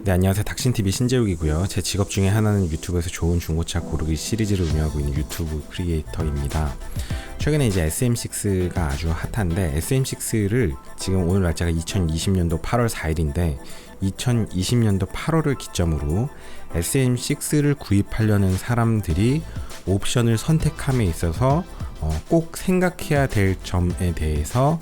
네, 안녕하세요. 닥신TV 신재욱이고요. 제 직업 중에 하나는 유튜브에서 좋은 중고차 고르기 시리즈를 운영하고 있는 유튜브 크리에이터입니다. 최근에 이제 SM6가 아주 핫한데, SM6를 지금 오늘 날짜가 2020년도 8월 4일인데 2020년도 8월을 기점으로 SM6를 구입하려는 사람들이 옵션을 선택함에 있어서 꼭 생각해야 될 점에 대해서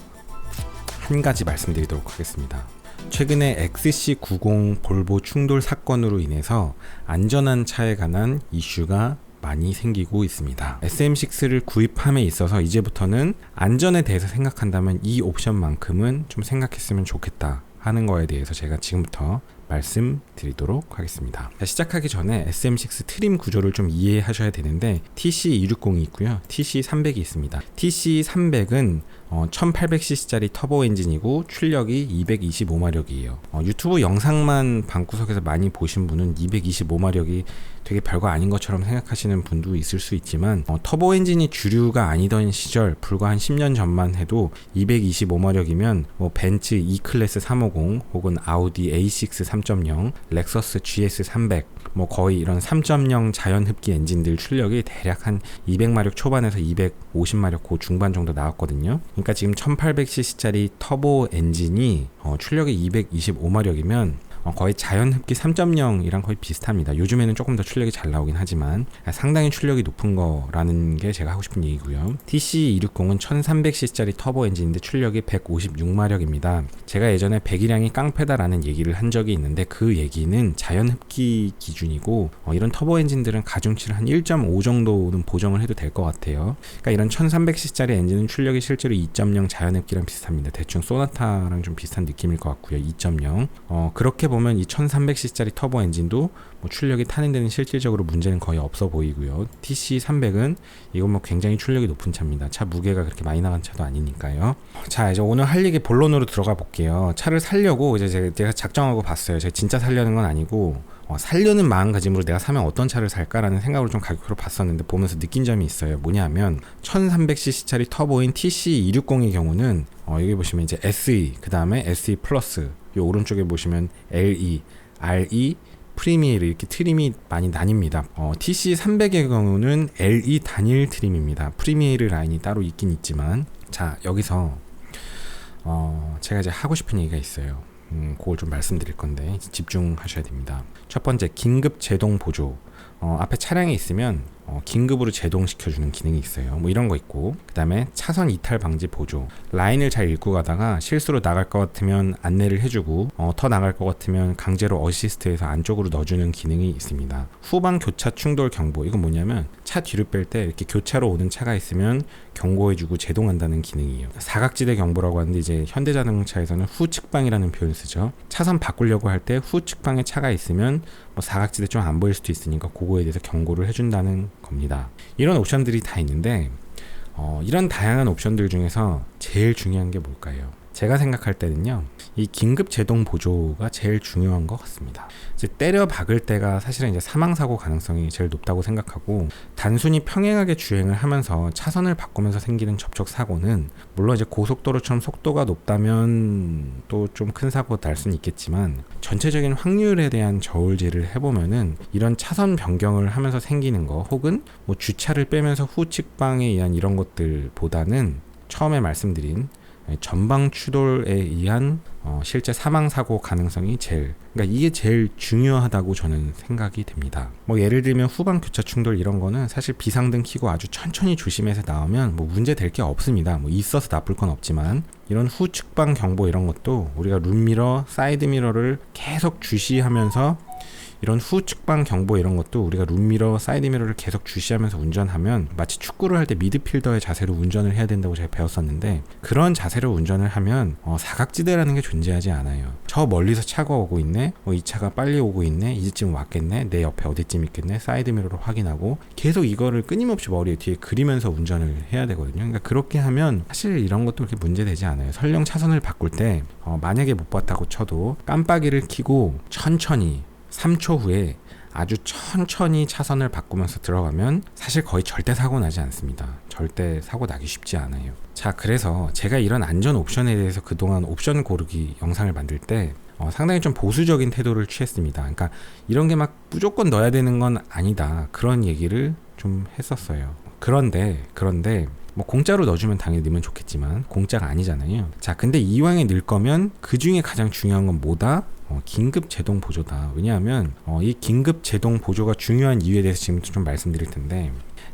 한 가지 말씀드리도록 하겠습니다. 최근에 XC90 볼보 충돌 사건으로 인해서 안전한 차에 관한 이슈가 많이 생기고 있습니다. SM6를 구입함에 있어서 이제부터는 안전에 대해서 생각한다면 이 옵션만큼은 좀 생각했으면 좋겠다 하는 거에 대해서 제가 지금부터 말씀드리도록 하겠습니다. 시작하기 전에 SM6 트림 구조를 좀 이해하셔야 되는데, TC260이 있고요, TC300이 있습니다. TC300은 1800cc짜리 터보 엔진이고 출력이 225마력이에요. 유튜브 영상만 방구석에서 많이 보신 분은 225마력이 되게 별거 아닌 것처럼 생각하시는 분도 있을 수 있지만, 터보 엔진이 주류가 아니던 시절 불과 한 10년 전만 해도 225마력이면 벤츠 E클래스 350 혹은 아우디 A6 3.0, 렉서스 GS300 거의 이런 3.0 자연흡기 엔진들 출력이 대략 한 200마력 초반에서 250마력 고 중반 정도 나왔거든요. 그러니까 지금 1800cc짜리 터보 엔진이 출력이 225마력이면 거의 자연흡기 3.0이랑 거의 비슷합니다. 요즘에는 조금 더 출력이 잘 나오긴 하지만 상당히 출력이 높은 거라는 게 제가 하고 싶은 얘기고요. TC260은 1300cc짜리 터보 엔진인데 출력이 156마력입니다. 제가 예전에 배기량이 깡패다라는 얘기를 한 적이 있는데, 그 얘기는 자연흡기 기준이고 이런 터보 엔진들은 가중치를 한 1.5 정도는 보정을 해도 될 것 같아요. 그러니까 이런 1300cc짜리 엔진은 출력이 실제로 2.0 자연흡기랑 비슷합니다. 대충 소나타랑 좀 비슷한 느낌일 것 같고요. 2.0 그렇게 보면 이 1300cc짜리 터보 엔진도 출력이 타는 데는 실질적으로 문제는 거의 없어 보이고요. TC300은 이건 굉장히 출력이 높은 차입니다. 차 무게가 그렇게 많이 나간 차도 아니니까요. 자, 이제 오늘 할 얘기 본론으로 들어가 볼게요. 차를 살려고 이제 제가 작정하고 봤어요. 제가 진짜 살려는 건 아니고 살려는 마음가짐으로 내가 사면 어떤 차를 살까라는 생각으로 좀 가격표로 봤었는데, 보면서 느낀 점이 있어요. 뭐냐면 1300cc짜리 터보인 TC260의 경우는 여기 보시면 이제 SE, 그 다음에 SE 플러스, 이 오른쪽에 보시면 LE, RE, 프리미에르 이렇게 트림이 많이 나뉩니다. TC300의 경우는 LE 단일 트림입니다. 프리미에르 라인이 따로 있긴 있지만, 자, 여기서 제가 이제 하고 싶은 얘기가 있어요. 그걸 좀 말씀드릴 건데 집중하셔야 됩니다. 첫 번째, 긴급 제동 보조. 앞에 차량에 있으면 긴급으로 제동시켜주는 기능이 있어요. 이런 거 있고, 그 다음에 차선 이탈 방지 보조. 라인을 잘 읽고 가다가 실수로 나갈 것 같으면 안내를 해주고, 더 나갈 것 같으면 강제로 어시스트해서 안쪽으로 넣어주는 기능이 있습니다. 후방 교차 충돌 경보. 이건 뭐냐면 차 뒤로 뺄 때 이렇게 교차로 오는 차가 있으면 경고해주고 제동한다는 기능이에요. 사각지대 경보라고 하는데, 이제 현대자동차에서는 후측방이라는 표현을 쓰죠. 차선 바꾸려고 할 때 후측방에 차가 있으면 사각지대 좀 안 보일 수도 있으니까 그거에 대해서 경고를 해준다는 겁니다. 이런 옵션들이 다 있는데, 이런 다양한 옵션들 중에서 제일 중요한 게 뭘까요? 제가 생각할 때는요, 이 긴급 제동 보조가 제일 중요한 것 같습니다. 이제 때려 박을 때가 사실은 이제 사망사고 가능성이 제일 높다고 생각하고, 단순히 평행하게 주행을 하면서 차선을 바꾸면서 생기는 접촉 사고는 물론 이제 고속도로처럼 속도가 높다면 또 좀 큰 사고 날 수는 있겠지만, 전체적인 확률에 대한 저울질을 해보면은 이런 차선 변경을 하면서 생기는 거, 혹은 주차를 빼면서 후측방에 의한 이런 것들보다는 처음에 말씀드린 전방 추돌에 의한 실제 사망사고 가능성이 그러니까 이게 제일 중요하다고 저는 생각이 됩니다. 예를 들면 후방 교차 충돌 이런 거는 사실 비상등 켜고 아주 천천히 조심해서 나오면 문제 될 게 없습니다. 있어서 나쁠 건 없지만, 이런 후측방 경보 이런 것도 우리가 룸미러, 사이드미러를 계속 주시하면서, 이런 후측방 경보 이런 것도 우리가 룸미러, 사이드미러를 계속 주시하면서 운전하면 마치 축구를 할 때 미드필더의 자세로 운전을 해야 된다고 제가 배웠었는데, 그런 자세로 운전을 하면 사각지대라는 게 존재하지 않아요. 저 멀리서 차가 오고 있네, 이 차가 빨리 오고 있네, 이제쯤 왔겠네, 내 옆에 어디쯤 있겠네, 사이드미러로 확인하고 계속 이거를 끊임없이 머리 뒤에 그리면서 운전을 해야 되거든요. 그러니까 그렇게 하면 사실 이런 것도 그렇게 문제되지 않아요. 설령 차선을 바꿀 때 만약에 못 봤다고 쳐도 깜빡이를 켜고 천천히 3초 후에 아주 천천히 차선을 바꾸면서 들어가면 사실 거의 절대 사고 나지 않습니다. 절대 사고 나기 쉽지 않아요. 자, 그래서 제가 이런 안전 옵션에 대해서 그동안 옵션 고르기 영상을 만들 때 상당히 좀 보수적인 태도를 취했습니다. 그러니까 이런 게 막 무조건 넣어야 되는 건 아니다. 그런 얘기를 좀 했었어요. 그런데 뭐 공짜로 넣어주면 당연히 넣으면 좋겠지만 공짜가 아니잖아요. 자, 근데 이왕에 넣을 거면 그 중에 가장 중요한 건 뭐다? 긴급 제동 보조다. 왜냐하면 이 긴급 제동 보조가 중요한 이유에 대해서 지금 좀 말씀드릴 텐데,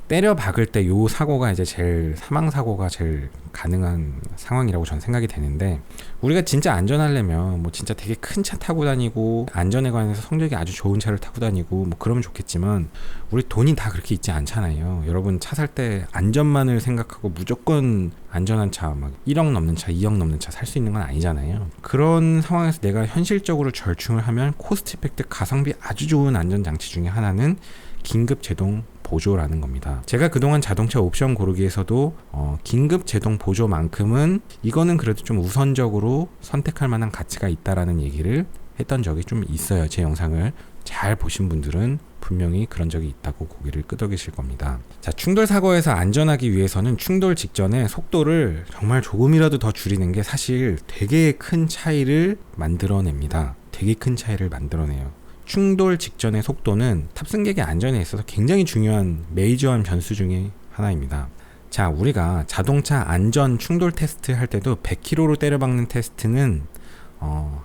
때려 박을 때 요 사고가 이제 제일 사망 사고가 제일 가능한 상황이라고 저는 생각이 되는데, 우리가 진짜 안전하려면 뭐 진짜 되게 큰 차 타고 다니고 안전에 관해서 성적이 아주 좋은 차를 타고 다니고 뭐 그러면 좋겠지만, 우리 돈이 다 그렇게 있지 않잖아요. 여러분 차 살 때 안전만을 생각하고 무조건 안전한 차 막 1억 넘는 차, 2억 넘는 차 살 수 있는 건 아니잖아요. 그런 상황에서 내가 현실적으로 절충을 하면 코스트 이펙트 가성비 아주 좋은 안전장치 중에 하나는 긴급 제동 보조라는 겁니다. 제가 그동안 자동차 옵션 고르기에서도 긴급 제동 보조만큼은 이거는 그래도 좀 우선적으로 선택할 만한 가치가 있다라는 얘기를 했던 적이 좀 있어요. 제 영상을 잘 보신 분들은 분명히 그런 적이 있다고 고개를 끄덕이실 겁니다. 자, 충돌 사고에서 안전하기 위해서는 충돌 직전에 속도를 정말 조금이라도 더 줄이는 게 사실 되게 큰 차이를 만들어냅니다. 되게 큰 차이를 만들어내요. 충돌 직전의 속도는 탑승객의 안전에 있어서 굉장히 중요한 메이저한 변수 중에 하나입니다. 자, 우리가 자동차 안전 충돌 테스트 할 때도 100km로 때려박는 테스트는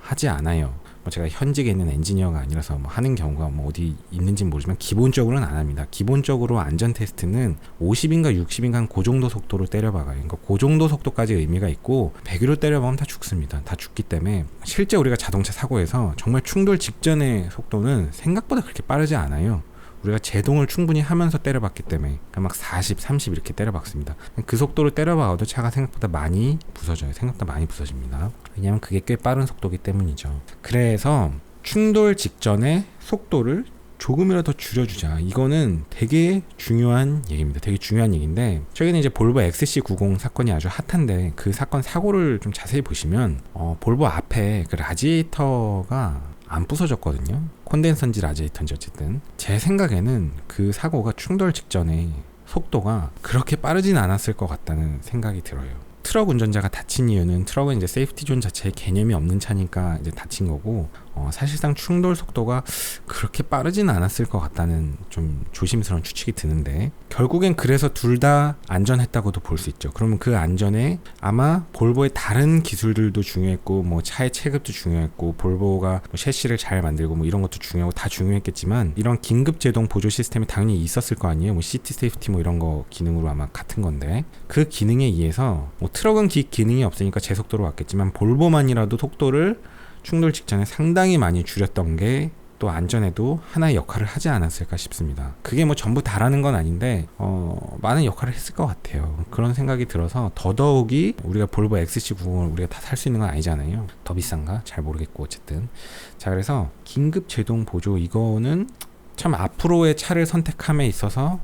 하지 않아요. 제가 현직에 있는 엔지니어가 아니라서 뭐 하는 경우가 뭐 어디 있는지 모르지만 기본적으로는 안 합니다. 기본적으로 안전 테스트는 50인가 60인가 그 정도 속도로 때려박아요. 그러니까 그 정도 속도까지 의미가 있고 100으로 때려박으면 다 죽습니다. 다 죽기 때문에 실제 우리가 자동차 사고에서 정말 충돌 직전의 속도는 생각보다 그렇게 빠르지 않아요. 우리가 제동을 충분히 하면서 때려박기 때문에 그러니까 막 40, 30 이렇게 때려박습니다. 그 속도로 때려박아도 차가 생각보다 많이 부서져요. 생각보다 많이 부서집니다. 왜냐하면 그게 꽤 빠른 속도이기 때문이죠. 그래서 충돌 직전에 속도를 조금이라도 더 줄여주자. 이거는 되게 중요한 얘기입니다. 되게 중요한 얘기인데, 최근에 이제 볼보 XC90 사건이 아주 핫한데, 그 사건 사고를 좀 자세히 보시면 볼보 앞에 그 라지에이터가 안 부서졌거든요. 콘덴서인지 라지에이터인지 어쨌든 제 생각에는 그 사고가 충돌 직전에 속도가 그렇게 빠르진 않았을 것 같다는 생각이 들어요. 트럭 운전자가 다친 이유는 트럭은 이제 세이프티 존 자체에 개념이 없는 차니까 이제 다친 거고, 사실상 충돌 속도가 그렇게 빠르진 않았을 것 같다는 좀 조심스러운 추측이 드는데, 결국엔 그래서 둘 다 안전했다고도 볼 수 있죠. 그러면 그 안전에 아마 볼보의 다른 기술들도 중요했고, 뭐 차의 체급도 중요했고, 볼보가 뭐 셰시를 잘 만들고 뭐 이런 것도 중요하고 다 중요했겠지만, 이런 긴급 제동 보조 시스템이 당연히 있었을 거 아니에요. 뭐 시티 세이프티 뭐 이런 거 기능으로 아마 같은 건데, 그 기능에 의해서 뭐 트럭은 기능이 없으니까 제 속도로 왔겠지만 볼보만이라도 속도를 충돌 직전에 상당히 많이 줄였던 게 또 안전에도 하나의 역할을 하지 않았을까 싶습니다. 그게 뭐 전부 다라는 건 아닌데 많은 역할을 했을 것 같아요. 그런 생각이 들어서 더더욱이 우리가 볼보 XC90을 우리가 다 살 수 있는 건 아니잖아요. 더 비싼가? 잘 모르겠고 어쨌든. 자, 그래서 긴급 제동 보조 이거는 참 앞으로의 차를 선택함에 있어서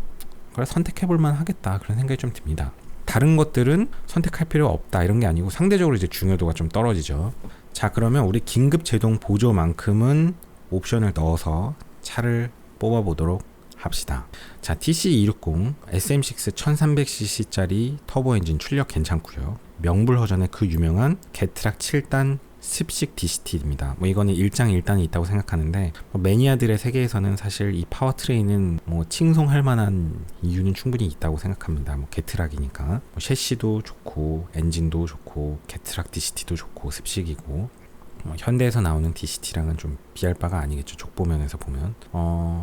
그걸 선택해볼 만 하겠다 그런 생각이 좀 듭니다. 다른 것들은 선택할 필요 없다 이런 게 아니고 상대적으로 이제 중요도가 좀 떨어지죠. 자, 그러면 우리 긴급 제동 보조만큼은 옵션을 넣어서 차를 뽑아보도록 합시다. 자, TC260 SM6 1300cc짜리 터보 엔진 출력 괜찮고요. 명불허전의 그 유명한 게트락 7단 습식 DCT입니다. 뭐 이거는 일장일단이 있다고 생각하는데, 뭐 매니아들의 세계에서는 사실 이 파워트레인은 뭐 칭송할 만한 이유는 충분히 있다고 생각합니다. 뭐 게트락이니까 뭐 셰시도 좋고 엔진도 좋고 게트락 DCT도 좋고 습식이고, 현대에서 나오는 DCT랑은 좀 비할 바가 아니겠죠. 족보면에서 보면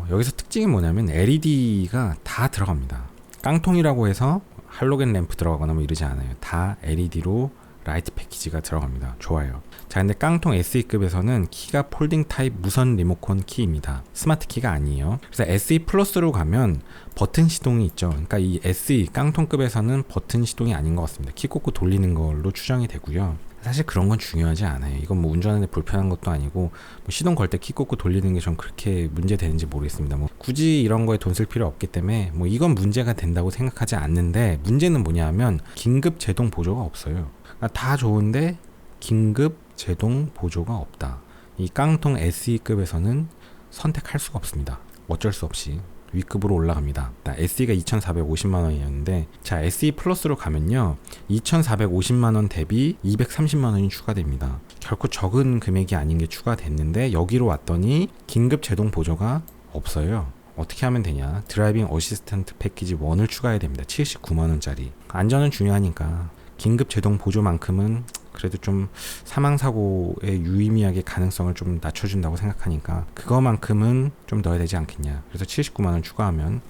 여기서 특징이 뭐냐면 LED가 다 들어갑니다. 깡통이라고 해서 할로겐 램프 들어가거나 뭐 이러지 않아요. 다 LED로 라이트 패키지가 들어갑니다. 좋아요. 자, 근데 깡통 SE급에서는 키가 폴딩 타입 무선 리모컨 키입니다. 스마트 키가 아니에요. 그래서 SE 플러스로 가면 버튼 시동이 있죠. 그러니까 이 SE 깡통급에서는 버튼 시동이 아닌 것 같습니다. 키 꽂고 돌리는 걸로 추정이 되고요. 사실 그런 건 중요하지 않아요. 이건 뭐 운전하는데 불편한 것도 아니고, 뭐 시동 걸 때 키 꽂고 돌리는 게 전 그렇게 문제 되는지 모르겠습니다. 뭐 굳이 이런 거에 돈 쓸 필요 없기 때문에 뭐 이건 문제가 된다고 생각하지 않는데, 문제는 뭐냐 하면 긴급 제동 보조가 없어요. 그러니까 다 좋은데 긴급 제동 보조가 없다. 이 깡통 SE급에서는 선택할 수가 없습니다. 어쩔 수 없이. 위급으로 올라갑니다. SE가 2,450만원이었는데 자 SE 플러스로 가면요 2,450만원 대비 230만원이 추가됩니다. 결코 적은 금액이 아닌 게 추가됐는데 여기로 왔더니 긴급 제동 보조가 없어요. 어떻게 하면 되냐, 드라이빙 어시스턴트 패키지 1을 추가해야 됩니다. 79만원짜리. 안전은 중요하니까 긴급 제동 보조만큼은 그래도 좀 사망사고의 유의미하게 가능성을 좀 낮춰준다고 생각하니까 그거만큼은 좀 넣어야 되지 않겠냐. 그래서 79만원 추가하면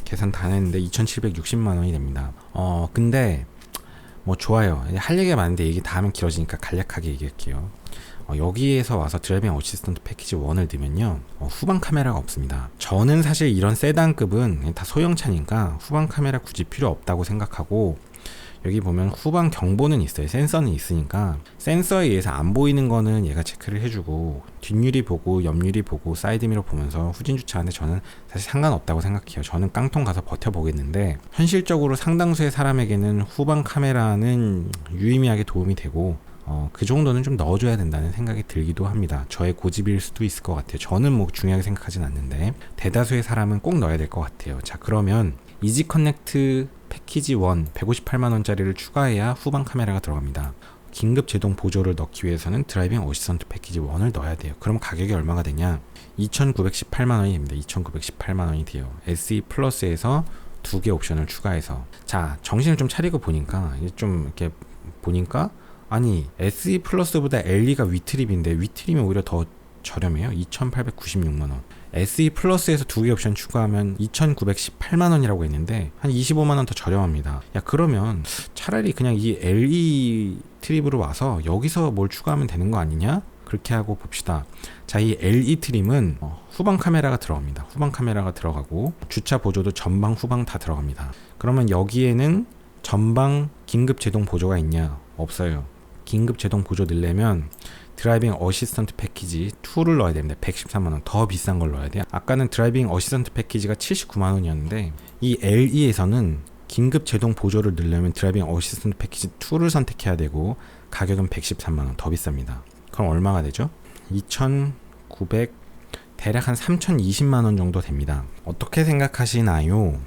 계산 다 했는데 2,760만원이 됩니다. 근데 뭐 좋아요. 할 얘기가 많은데 얘기 다 하면 길어지니까 간략하게 얘기할게요. 여기에서 와서 드라이빙 어시스턴트 패키지 1을 넣으면요 후방 카메라가 없습니다. 저는 사실 이런 세단급은 다 소형차니까 후방 카메라 굳이 필요 없다고 생각하고, 여기 보면 후방 경보는 있어요. 센서는 있으니까 센서에 의해서 안 보이는 거는 얘가 체크를 해주고 뒷유리 보고 옆유리 보고 사이드미러 보면서 후진 주차하는데 저는 사실 상관없다고 생각해요. 저는 깡통 가서 버텨보겠는데 현실적으로 상당수의 사람에게는 후방 카메라는 유의미하게 도움이 되고 그 정도는 좀 넣어줘야 된다는 생각이 들기도 합니다. 저의 고집일 수도 있을 것 같아요. 저는 뭐 중요하게 생각하진 않는데 대다수의 사람은 꼭 넣어야 될 것 같아요. 자, 그러면 이지 커넥트 패키지 1 158만원짜리를 추가해야 후방 카메라가 들어갑니다. 긴급 제동 보조를 넣기 위해서는 드라이빙 어시스턴트 패키지 1을 넣어야 돼요. 그럼 가격이 얼마가 되냐, 2,918만원이 됩니다. 2,918만원이 돼요. SE 플러스에서 2개 옵션을 추가해서. 자, 정신을 좀 차리고 보니까 좀 이렇게 보니까 아니 SE 플러스보다 LE가 위트립인데 위트립이 오히려 더 저렴해요. 2,896만원. SE 플러스에서 2개 옵션 추가하면 2,918만원이라고 했는데 한 25만원 더 저렴합니다. 야, 그러면 차라리 그냥 이 LE 트립으로 와서 여기서 뭘 추가하면 되는 거 아니냐? 그렇게 하고 봅시다. 자, 이 LE 트림은 후방 카메라가 들어갑니다. 후방 카메라가 들어가고 주차 보조도 전방 후방 다 들어갑니다. 그러면 여기에는 전방 긴급 제동 보조가 있냐? 없어요. 긴급 제동 보조 넣으려면 드라이빙 어시스턴트 패키지 2를 넣어야 됩니다. 113만원 더 비싼 걸 넣어야 돼요. 아까는 드라이빙 어시스턴트 패키지가 79만원이었는데 이 LE에서는 긴급 제동 보조를 넣으려면 드라이빙 어시스턴트 패키지 2를 선택해야 되고 가격은 113만원 더 비쌉니다. 그럼 얼마가 되죠? 2,900 대략 한 3,020만원 정도 됩니다. 어떻게 생각하시나요?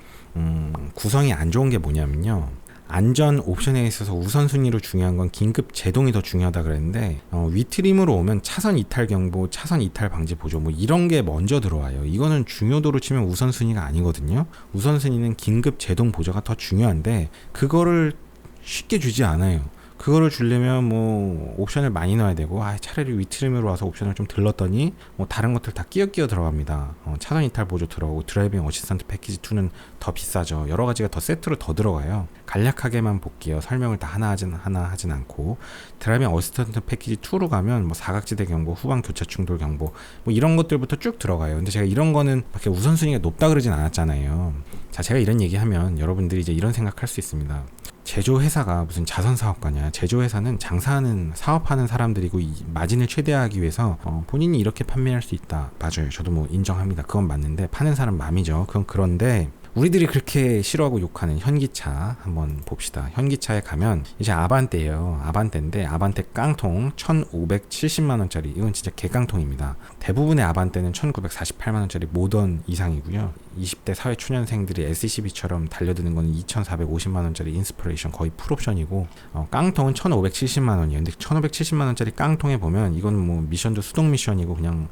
구성이 안 좋은 게 뭐냐면요, 안전 옵션에 있어서 우선순위로 중요한 건 긴급 제동이 더 중요하다 그랬는데 위트림으로 오면 차선 이탈 경보, 차선 이탈 방지 보조 뭐 이런 게 먼저 들어와요. 이거는 중요도로 치면 우선순위가 아니거든요. 우선순위는 긴급 제동 보조가 더 중요한데 그거를 쉽게 주지 않아요. 그거를 주려면 뭐 옵션을 많이 넣어야 되고 차라리 위트림으로 와서 옵션을 좀 들렀더니 뭐 다른 것들 다 끼어 들어갑니다. 차선 이탈 보조 들어오고 드라이빙 어시스턴트 패키지 2는 더 비싸죠. 여러 가지가 더 세트로 더 들어가요. 간략하게만 볼게요. 설명을 다 하나 하진 않고 드라이빙 어시스턴트 패키지 2로 가면 뭐 사각지대 경보, 후방 교차 충돌 경보 뭐 이런 것들부터 쭉 들어가요. 근데 제가 이런 거는 밖에 우선순위가 높다 그러진 않았잖아요. 자, 제가 이런 얘기하면 여러분들이 이제 이런 생각할 수 있습니다. 제조회사가 무슨 자선사업가냐. 제조회사는 장사하는 사업하는 사람들이고 이 마진을 최대화하기 위해서 본인이 이렇게 판매할 수 있다. 맞아요. 저도 뭐 인정합니다. 그건 맞는데 파는 사람 마음이죠. 그건 그런데 우리들이 그렇게 싫어하고 욕하는 현기차 한번 봅시다. 현기차에 가면 이제 아반떼예요. 아반떼인데 아반떼 깡통 1,570만원짜리 이건 진짜 개깡통입니다. 대부분의 아반떼는 1,948만원짜리 모던 이상이고요. 20대 사회초년생들이 SCV처럼 달려드는 건 2,450만원짜리 인스피레이션 거의 풀옵션이고 깡통은 1,570만원이에요. 근데 1,570만원짜리 깡통에 보면 이건 뭐 미션도 수동 미션이고 그냥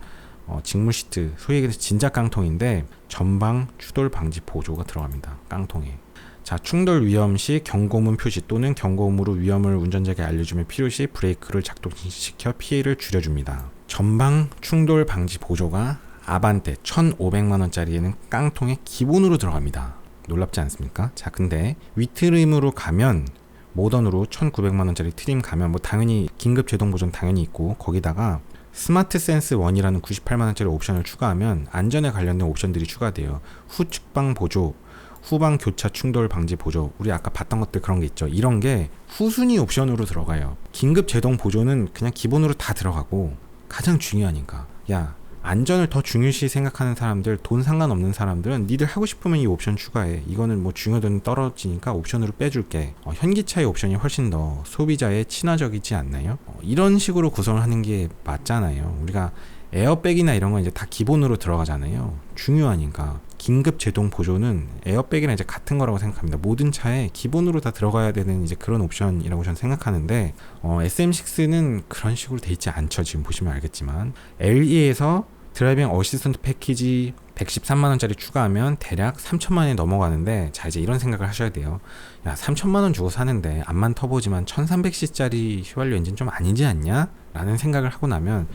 직물 시트, 소위 얘기해서 진짜 깡통인데 전방 추돌 방지 보조가 들어갑니다. 깡통에. 자, 충돌 위험 시 경고문 표시 또는 경고음으로 위험을 운전자에게 알려주며 필요시 브레이크를 작동시켜 피해를 줄여줍니다. 전방 충돌 방지 보조가 아반떼 1,500만원짜리에는 깡통에 기본으로 들어갑니다. 놀랍지 않습니까? 자, 근데 위트림으로 가면 모던으로 1,900만원짜리 트림 가면 뭐 당연히 긴급 제동 보조는 당연히 있고 거기다가 스마트 센스 1이라는 98만원짜리 옵션을 추가하면 안전에 관련된 옵션들이 추가돼요. 후측방 보조, 후방 교차 충돌 방지 보조, 우리 아까 봤던 것들 그런 게 있죠. 이런 게 후순위 옵션으로 들어가요. 긴급 제동 보조는 그냥 기본으로 다 들어가고 가장 중요하니까 야, 안전을 더 중요시 생각하는 사람들, 돈 상관없는 사람들은 니들 하고 싶으면 이 옵션 추가해. 이거는 뭐 중요도는 떨어지니까 옵션으로 빼줄게. 현기차의 옵션이 훨씬 더 소비자에 친화적이지 않나요? 이런 식으로 구성을 하는 게 맞잖아요. 우리가 에어백이나 이런 건 이제 다 기본으로 들어가잖아요. 중요하니까. 긴급 제동 보조는 에어백이랑 이제 같은 거라고 생각합니다. 모든 차에 기본으로 다 들어가야 되는 이제 그런 옵션이라고 저는 생각하는데, SM6는 그런 식으로 돼 있지 않죠. 지금 보시면 알겠지만 LE에서 드라이빙 어시스턴트 패키지 113만원짜리 추가하면 대략 3천만원이 넘어가는데, 자 이제 이런 생각을 하셔야 돼요. 야 3천만원 주고 사는데 암만 터보지만 1300cc짜리 휘발유 엔진 좀 아니지 않냐? 라는 생각을 하고 나면,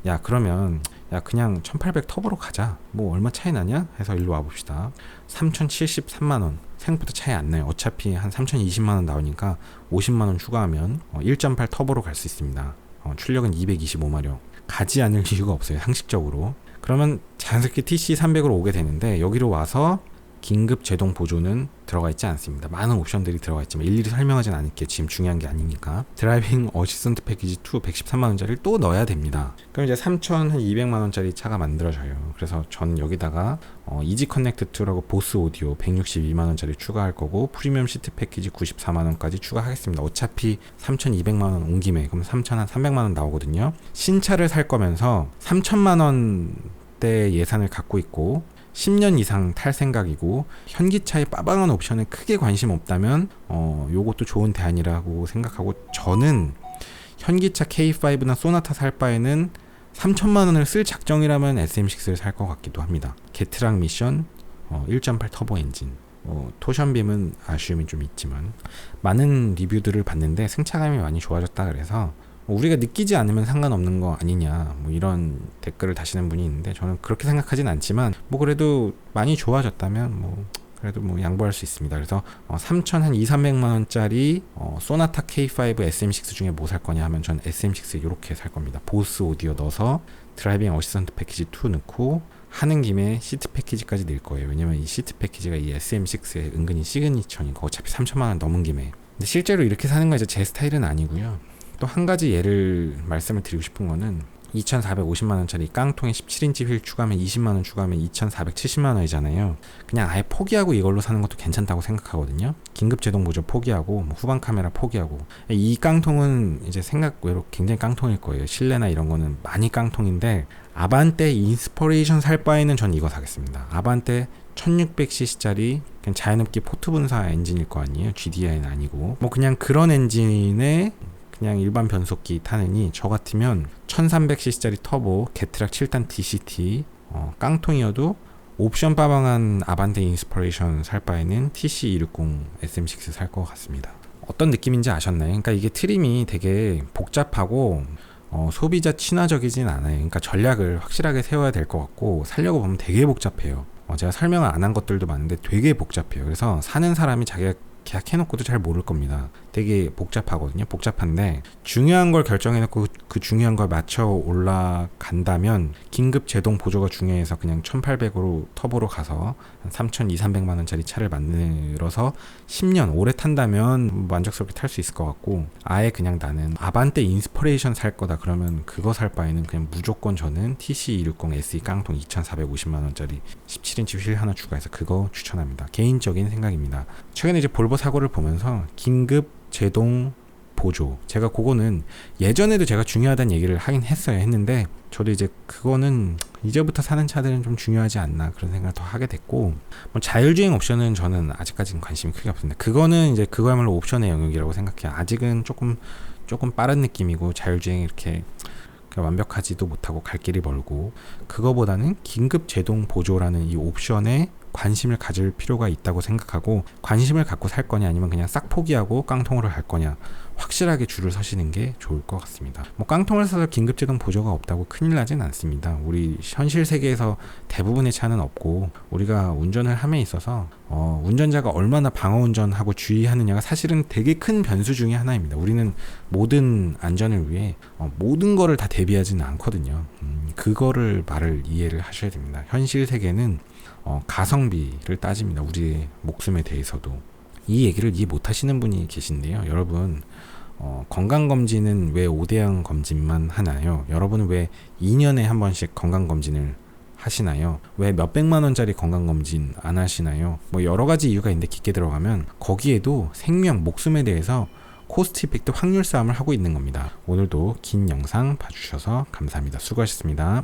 야 그러면 야 그냥 1800 터보로 가자, 뭐 얼마 차이 나냐 해서 일로 와봅시다. 3073만원 생각보다 차이 안 나요. 어차피 한 3020만원 나오니까 50만원 추가하면 1.8 터보로 갈 수 있습니다. 출력은 225마력. 가지 않을 이유가 없어요, 상식적으로. 그러면 자연스럽게 TC300으로 오게 되는데, 여기로 와서 긴급 제동 보조는 들어가 있지 않습니다. 많은 옵션들이 들어가 있지만 일일이 설명하진 않을게요. 지금 중요한 게 아니니까. 드라이빙 어시스턴트 패키지 2 113만원짜리를 또 넣어야 됩니다. 그럼 이제 3,200만원짜리 차가 만들어져요. 그래서 저는 여기다가 이지 커넥트 2라고 보스 오디오 162만원짜리 추가할 거고, 프리미엄 시트 패키지 94만원까지 추가하겠습니다. 어차피 3,200만원 온 김에 그럼 3,300만원 나오거든요. 신차를 살 거면서 3,000만원대 예산을 갖고 있고 10년 이상 탈 생각이고 현기차의 빠방한 옵션에 크게 관심 없다면 요것도 좋은 대안이라고 생각하고, 저는 현기차 K5나 소나타 살 바에는 3천만원을 쓸 작정이라면 SM6를 살 것 같기도 합니다. 게트락 미션 1.8 터보 엔진, 토션빔은 아쉬움이 좀 있지만 많은 리뷰들을 봤는데 승차감이 많이 좋아졌다 그래서 우리가 느끼지 않으면 상관없는 거 아니냐, 뭐 이런 댓글을 다시는 분이 있는데, 저는 그렇게 생각하진 않지만 뭐 그래도 많이 좋아졌다면 뭐 그래도 뭐 양보할 수 있습니다. 그래서 3,200만원짜리 소나타 K5 SM6 중에 뭐 살 거냐 하면 전 SM6 이렇게 살 겁니다. 보스 오디오 넣어서 드라이빙 어시스턴트 패키지 2 넣고 하는 김에 시트 패키지까지 넣을 거예요. 왜냐면 이 시트 패키지가 이 SM6의 은근히 시그니처니까, 어차피 3천만원 넘은 김에. 근데 실제로 이렇게 사는 건 이제 제 스타일은 아니고요. 또 한 가지 예를 말씀을 드리고 싶은 거는 2,450만원짜리 깡통에 17인치 휠 추가하면 20만원 추가하면 2,470만원이잖아요. 그냥 아예 포기하고 이걸로 사는 것도 괜찮다고 생각하거든요. 긴급 제동 보조 포기하고 뭐 후방 카메라 포기하고. 이 깡통은 이제 생각 외로 굉장히 깡통일 거예요. 실내나 이런 거는 많이 깡통인데, 아반떼 인스퍼레이션 살 바에는 전 이거 사겠습니다. 아반떼 1600cc짜리 그냥 자연흡기 포트 분사 엔진일 거 아니에요. GDI는 아니고 뭐 그냥 그런 엔진에 그냥 일반 변속기 타느니, 저 같으면 1300cc짜리 터보 게트락 7단 DCT 깡통이어도 옵션 빠방한 아반떼 인스퍼레이션 살 바에는 TC260 SM6 살 것 같습니다. 어떤 느낌인지 아셨나요? 그러니까 이게 트림이 되게 복잡하고 소비자 친화적이진 않아요. 그러니까 전략을 확실하게 세워야 될 것 같고, 살려고 보면 되게 복잡해요. 제가 설명을 안 한 것들도 많은데 되게 복잡해요. 그래서 사는 사람이 자기가 계약해놓고도 잘 모를 겁니다. 되게 복잡하거든요. 복잡한데 중요한 걸 결정해놓고 그 중요한 걸 맞춰 올라간다면 긴급 제동 보조가 중요해서 그냥 1800으로 터보로 가서 한 3,200~300만원짜리 차를 만들어서 10년 오래 탄다면 만족스럽게 탈 수 있을 것 같고, 아예 그냥 나는 아반떼 인스퍼레이션 살 거다 그러면 그거 살 바에는 그냥 무조건 저는 TC260 SE 깡통 2,450만원짜리 17인치 휠 하나 추가해서 그거 추천합니다. 개인적인 생각입니다. 최근에 이제 볼보 사고를 보면서 긴급 제동 보조, 제가 그거는 예전에도 제가 중요하다는 얘기를 하긴 했는데 저도 이제 그거는 이제부터 사는 차들은 좀 중요하지 않나 그런 생각을 더 하게 됐고, 뭐 자율주행 옵션은 저는 아직까지는 관심이 크게 없습니다. 그거는 이제 그거야말로 옵션의 영역이라고 생각해요. 아직은 조금 빠른 느낌이고 자율주행이 이렇게 완벽하지도 못하고 갈 길이 멀고, 그거보다는 긴급 제동 보조라는 이 옵션에 관심을 가질 필요가 있다고 생각하고, 관심을 갖고 살 거냐 아니면 그냥 싹 포기하고 깡통으로 갈 거냐 확실하게 줄을 서시는 게 좋을 것 같습니다. 뭐 깡통을 사서 긴급 제동 보조가 없다고 큰일 나진 않습니다. 우리 현실 세계에서 대부분의 차는 없고, 우리가 운전을 함에 있어서 운전자가 얼마나 방어 운전하고 주의하느냐가 사실은 되게 큰 변수 중에 하나입니다. 우리는 모든 안전을 위해 모든 거를 다 대비하지는 않거든요. 그거를 말을 이해를 하셔야 됩니다. 현실 세계는 가성비를 따집니다. 우리의 목숨에 대해서도. 이 얘기를 이해 못 하시는 분이 계신데요. 여러분, 건강검진은 왜 5대양 검진만 하나요? 여러분은 왜 2년에 한 번씩 건강검진을 하시나요? 왜 몇백만원짜리 건강검진 안 하시나요? 뭐 여러 가지 이유가 있는데 깊게 들어가면 거기에도 생명, 목숨에 대해서 코스트 이펙트 확률 싸움을 하고 있는 겁니다. 오늘도 긴 영상 봐주셔서 감사합니다. 수고하셨습니다.